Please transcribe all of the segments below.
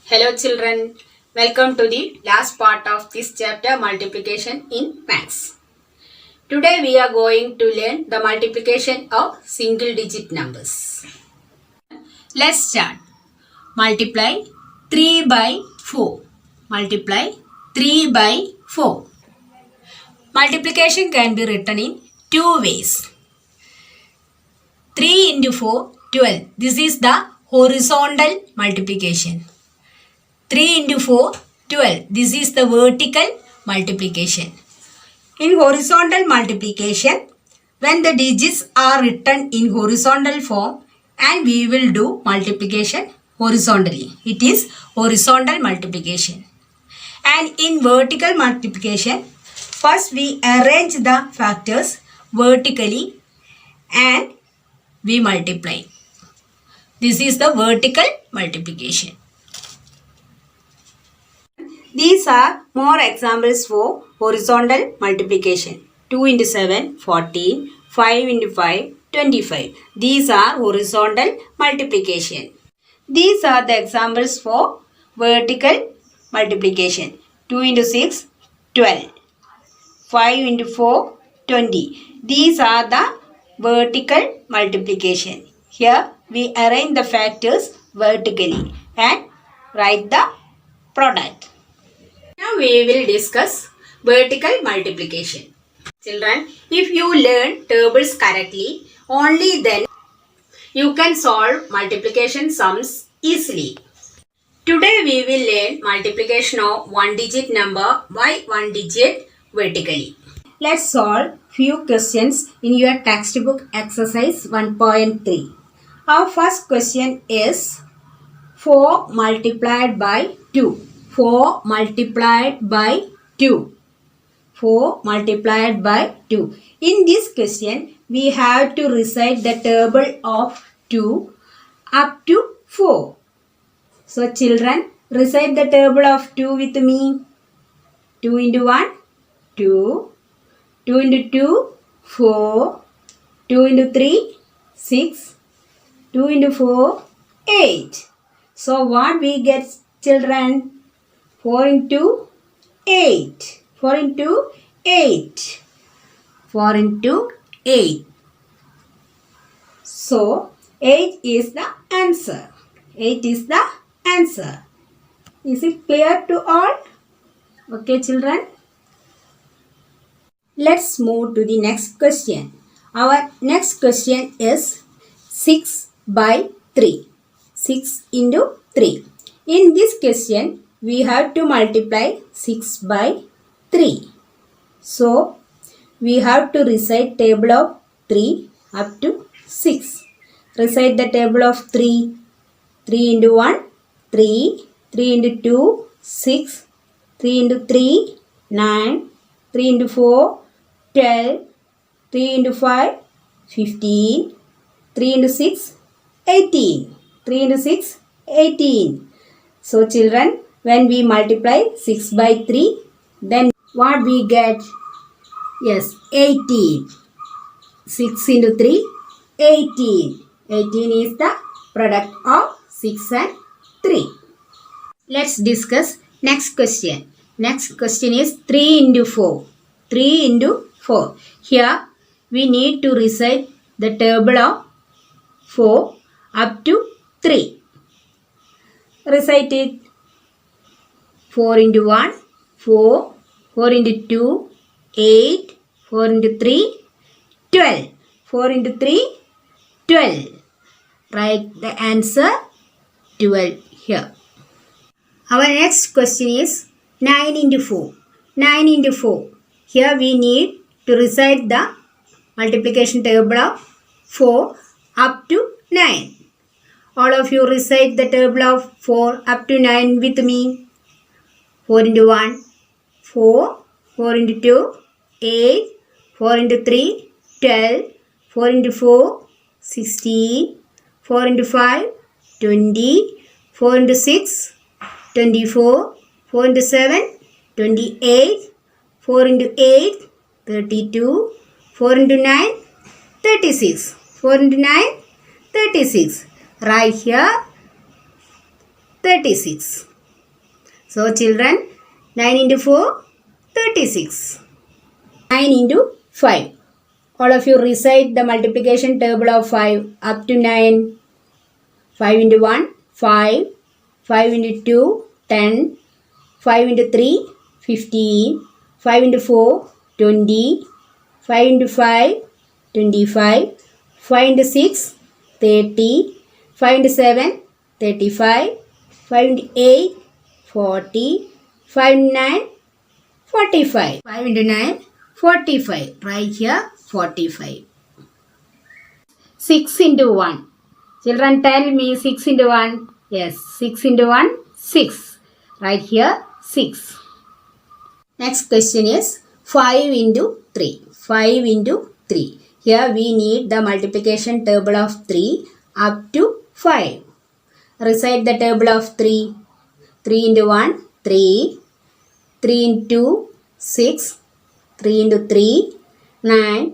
Hello children, welcome to the last part of this chapter multiplication in maths. Today we are going to learn the multiplication of single digit numbers. Let's start. Multiply 3 by 4. Multiply 3 by 4. Multiplication can be written in two ways. 3 into 4, 12. This is the horizontal multiplication. 3 into 4, 12. This is the vertical multiplication. In horizontal multiplication, when the digits are written in horizontal form and we will do multiplication horizontally. It is horizontal multiplication. And in vertical multiplication, first we arrange the factors vertically and we multiply. This is the vertical multiplication. These are more examples for horizontal multiplication. 2 into 7, 14. 5 into 5, 25. These are horizontal multiplication. These are the examples for vertical multiplication. 2 into 6, 12. 5 into 4, 20. These are the vertical multiplication. Here we arrange the factors vertically and write the product. Now we will discuss vertical multiplication. Children, if you learn tables correctly, only then you can solve multiplication sums easily. Today we will learn multiplication of one digit number by one digit vertically. Let's solve few questions in your textbook exercise 1.3. Our first question is 4 multiplied by 2. 4 multiplied by 2. 4 multiplied by 2. In this question, we have to recite the table of 2 up to 4. So, children, recite the table of 2 with me. 2 into 1, 2. 2 into 2, 4. 2 into 3, 6. 2 into 4, 8. So, what we get, children? 4 into 8. 4 into 8. 4 into 8. So, 8 is the answer. 8 is the answer. Is it clear to all? Okay, children. Let's move to the next question. Our next question is 6 by 3. 6 into 3. In this question, we have to multiply 6 by 3. So, we have to recite table of 3 up to 6. Recite the table of 3. 3 into 1, 3. 3 into 2, 6. 3 into 3, 9. 3 into 4, 12. 3 into 5, 15. 3 into 6, 18. 3 into 6, 18. So, children, when we multiply 6 by 3, then what we get? Yes, 18. 6 into 3, 18. 18 is the product of 6 and 3. Let's discuss next question. Next question is 3 into 4. 3 into 4. Here we need to recite the table of 4 up to 3. Recite it. 4 into 1, 4. 4 into 2, 8. 4 into 3, 12. 4 into 3, 12. Write the answer 12 here. Our next question is 9 into 4. 9 into 4. Here we need to recite the multiplication table of 4 up to 9. All of you recite the table of 4 up to 9 with me. 4 into 1, 4. 4 into 2, 8. 4 into 3, 12. 4 into 4, 16. 4 into 5, 20. 4 into 6, 24. 4 into 7, 28. 4 into 8, 32. 4 into 9, 36. 4 into 9, 36. Right here 36. So children, 9 into 4, 36. 9 into 5. All of you recite the multiplication table of 5 up to 9. 5 into 1, 5. 5 into 2, 10. 5 into 3, 15. 5 into 4, 20. 5 into 5, 25. 5 into 6, 30. 5 into 7, 35. 5 into 8, 40. 5 into 9, 45. 5 into 9, 45. Right here, 45. 6 into 1. Children, tell me 6 into 1. Yes, 6 into 1, 6. Right here, 6. Next question is 5 into 3. 5 into 3. Here we need the multiplication table of 3 up to 5. Recite the table of 3. 3 into 1, 3. 3 into 2, 6. 3 into 3, 9.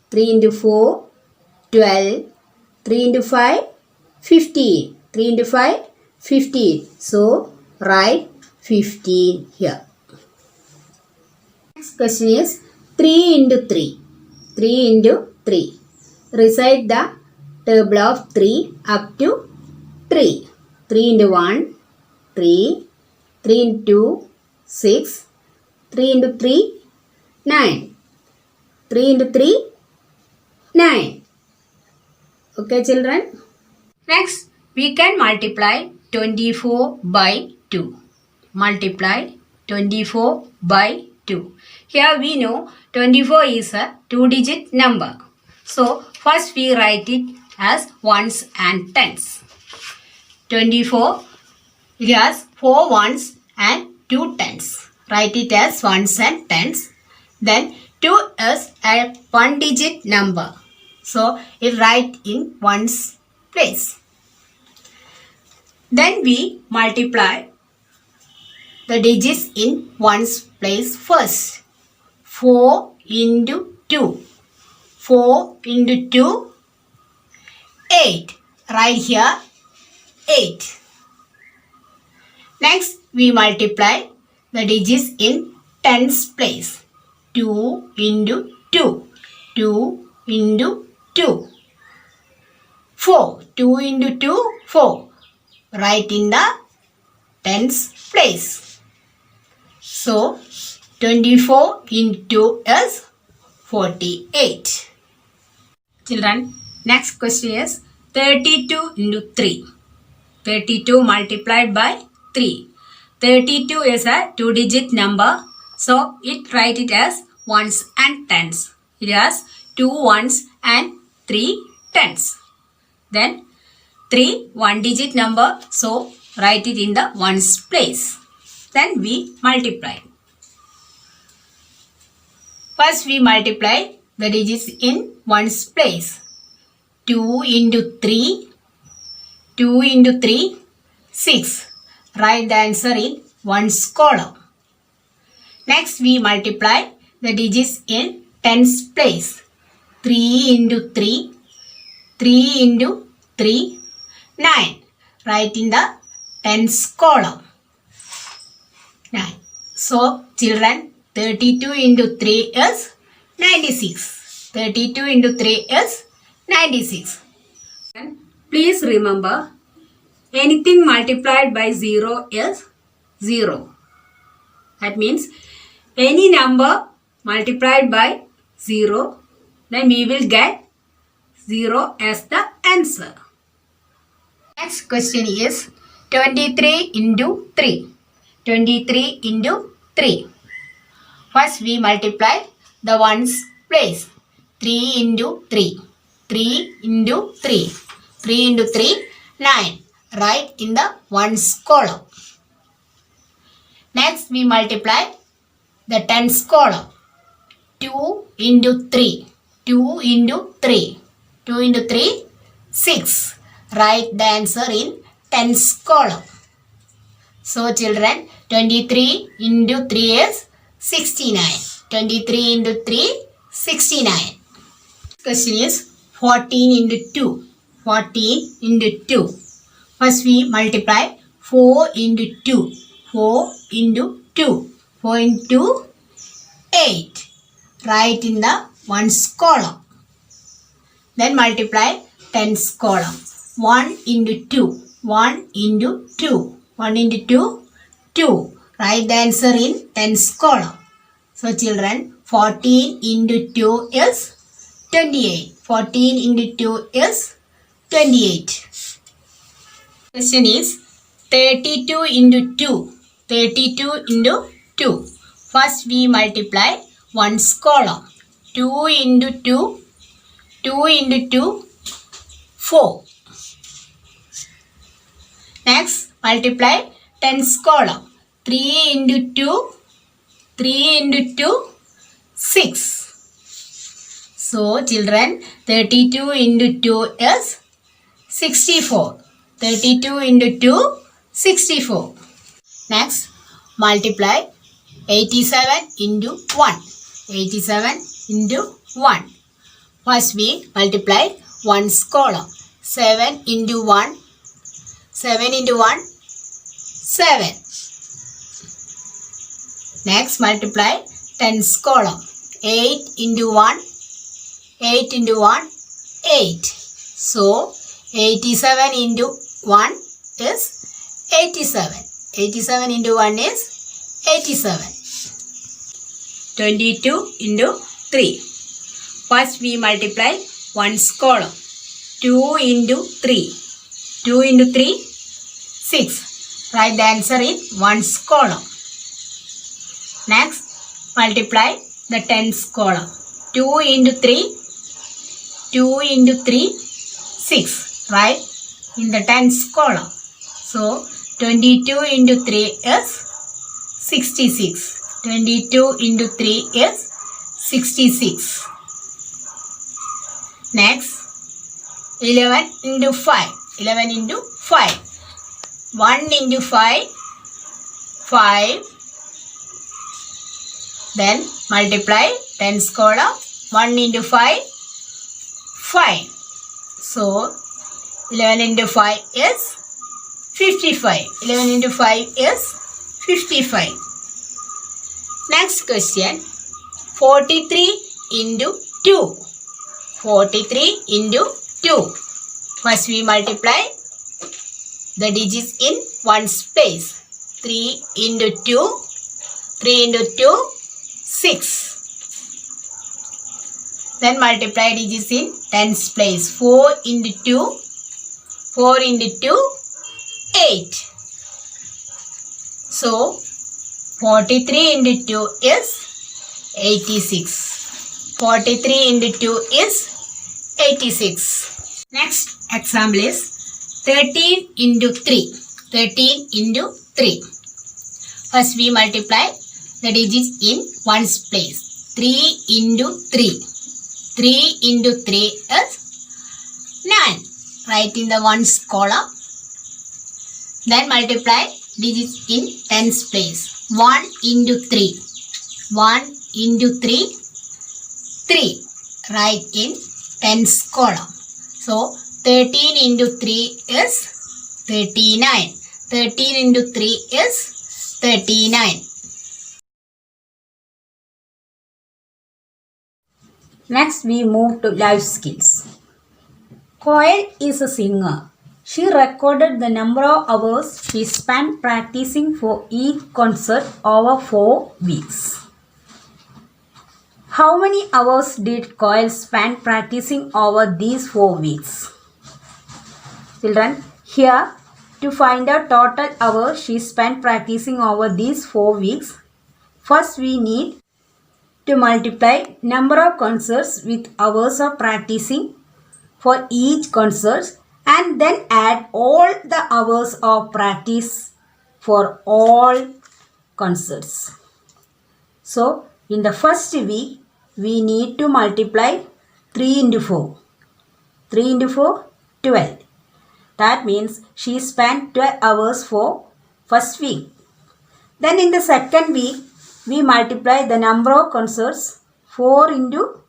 3 into 4, 12. 3 into 5, 15. 3 into 5, 15. So, write 15 here. Next question is 3 into 3. 3 into 3. Recite the table of 3 up to 3. 3 into 1, 3. 3 into 2, 6. 3 into 3, 9. 3 into 3, 9. Okay, children. Next, we can multiply 24 by 2. Multiply 24 by 2. Here we know 24 is a 2-digit number. So, first we write it as ones and tens. 24, it has 4 ones and 2 tens. Write it as ones and tens. Then 2 is a 1-digit number. So, it write in ones place. Then we multiply the digits in ones place first. 4 into 2. 4 into 2, 8. Right here, 8. Next, we multiply the digits in tens place. 2 into 2. 2 into 2. 4. 2 into 2, 4. Write in the tens place. So, 24 into 2 is 48. Children, next question is 32 into 3. 32 multiplied by 3. 32 is a 2-digit number. So, it write it as ones and tens. It has 2 ones and 3 tens. Then 3 1-digit number. So, write it in the ones place. Then we multiply. First we multiply the digits in ones place. 2 into 3. 2 into 3, 6. Write the answer in ones column. Next we multiply the digits in tens place. 3 into 3. 3 into 3, 9. Write in the tens column. 9. So, children, 32 into 3 is 96. 32 into 3 is 96. Please remember, anything multiplied by 0 is 0. That means, any number multiplied by 0, then we will get 0 as the answer. Next question is 23 into 3. 23 into 3. First we multiply the ones place. 3 into 3. 3 into 3. 3 into 3, 9. Write in the ones column. Next we multiply the tens column. 2 into 3. 2 into 3. 2 into 3, 6. Write the answer in tens column. So children, 23 into 3 is 69. 23 into 3, 69. Question is 14 into 2. 14 into 2. First we multiply 4 into 2. 4 into 2. 4 into 8. Write in the ones column. Then multiply tens column. 1 into 2. 1 into 2. 1 into 2. 2. Write the answer in tens column. So children, 14 into 2 is 28. 14 into 2 is 28. Question is 32 into 2. 32 into 2. First we multiply ones column. 2 into 2. 2 into 2. 4. Next multiply tens column. 3 into 2. 3 into 2. 6. So children, 32 into 2 is 64. 32 into 2, 64. Next, multiply 87 into 1. 87 into 1. First we multiply ones column. 7 into 1. 7 into 1, 7. Next, multiply tens column. 8 into 1. 8 into 1, 8. So, 87 into 1 is 87. 87 into 1 is 87. 22 into 3. First we multiply ones column. 2 into 3. 2 into 3, 6. Write the answer in ones column. Next, multiply the tens column. 2 into 3. 2 into 3, 6. Right in the tens column. So 22 into 3 is 66. 22 into 3 is 66. Next, 11 into 5. 11 into 5. 1 into 5, 5. Then multiply tens column. 1 into 5, 5. So 11 into 5 is 55. 11 into 5 is 55. Next question. 43 into 2. 43 into 2. First we multiply the digits in ones place. 3 into 2. 3 into 2, 6. Then multiply digits in tens place. 4 into 2. 4 into 2, 8. So 43 into 2 is 86. 43 into 2 is 86. Next example is 13 into 3. 13 into 3. First we multiply the digits in ones place. 3 into 3. 3 into 3 is 9. Write in the ones column. Then multiply digits in tens place. 1 into 3. 1 into 3. 3. Write in tens column. So 13 into 3 is 39. 13 into 3 is 39. Next we move to life skills. Koel is a singer. She recorded the number of hours she spent practicing for each concert over 4 weeks. How many hours did Koel spend practicing over these 4 weeks? Children, here to find out total hours she spent practicing over these 4 weeks, first we need to multiply number of concerts with hours of practicing for each concert and then add all the hours of practice for all concerts. So in the first week we need to multiply 3 into 4. 3 into 4, 12. That means she spent 12 hours for first week. Then in the second week we multiply the number of concerts. 4 into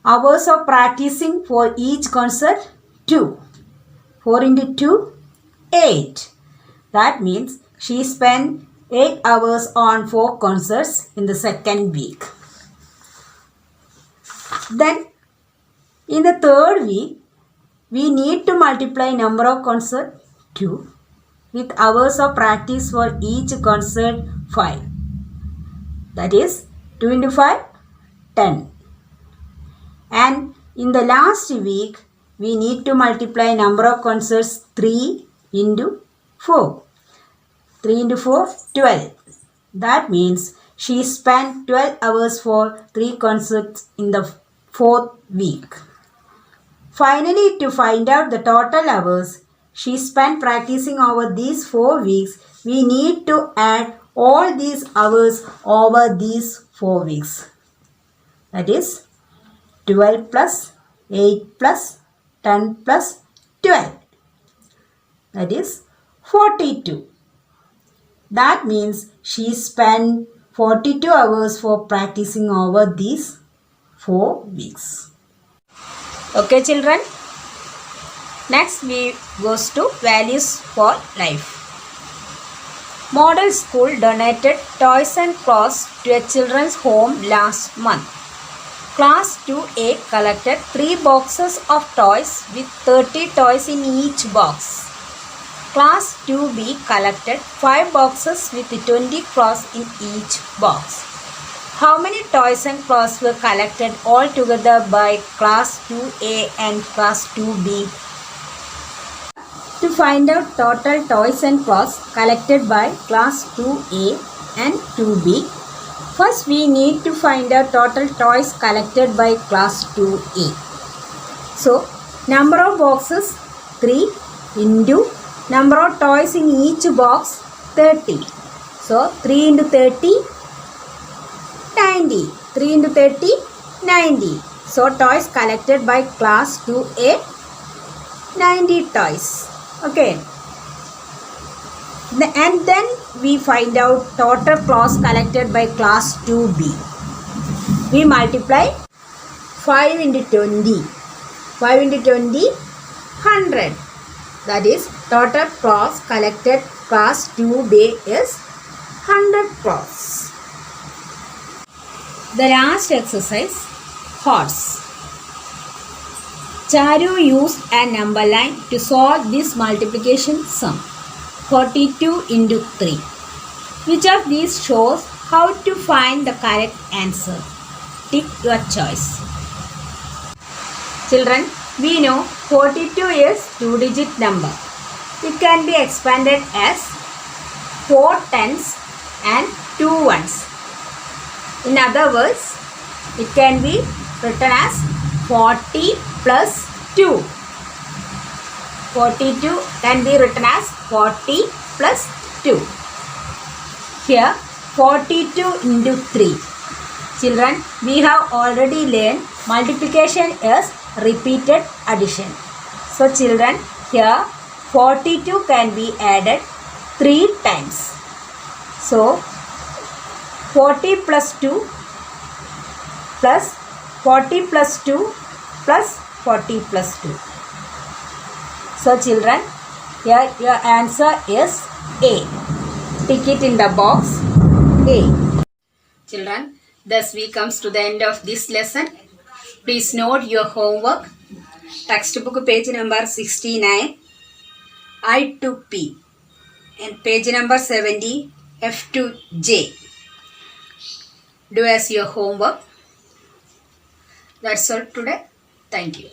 hours of practicing for each concert, 2. 4 into 2, 8. That means she spent 8 hours on 4 concerts in the second week. Then in the third week, we need to multiply number of concerts 2 with hours of practice for each concert 5. That is 2 into 5, 10. And in the last week, we need to multiply number of concerts 3 into 4. 3 into 4, 12. That means she spent 12 hours for 3 concerts in the fourth week. Finally, to find out the total hours she spent practicing over these 4 weeks, we need to add all these hours over these 4 weeks. That is 12 plus 8 plus 10 plus 12. That is 42. That means she spent 42 hours for practicing over these 4 weeks. Okay, children. Next we goes to values for life. Model School donated toys and clothes to a children's home last month. Class 2A collected 3 boxes of toys with 30 toys in each box. Class 2B collected 5 boxes with 20 clothes in each box. How many toys and clothes were collected all together by Class 2A and Class 2B? To find out total toys and clothes collected by Class 2A and 2B, first we need to find out total toys collected by Class 2A. So, number of boxes 3 into number of toys in each box 30. So, 3 into 30, 90. 3 into 30, 90. So, toys collected by Class 2A, 90 toys. Okay. And then we find out total clothes collected by Class 2B. We multiply 5 into 20. 5 into 20, 100. That is, total clothes collected Class 2B is 100 clothes. The last exercise, horse. Charu used a number line to solve this multiplication sum. 42 into 3. Which of these shows how to find the correct answer? Tick your choice. Children, we know 42 is 2-digit number. It can be expanded as 4 tens and 2 ones. In other words, it can be written as 40 plus 2. 42 can be written as 40 plus 2. Here 42 into 3. Children, we have already learned multiplication is repeated addition. So children, here 42 can be added 3 times. So 40 plus 2 plus 40 plus 2 plus 40 plus 2. So children, here your answer is A. Tick it in the box A. Children, thus we comes to the end of this lesson. Please note your homework. Textbook page number 69, I to P, and page number 70, F to J. Do as your homework. That's all today. Thank you.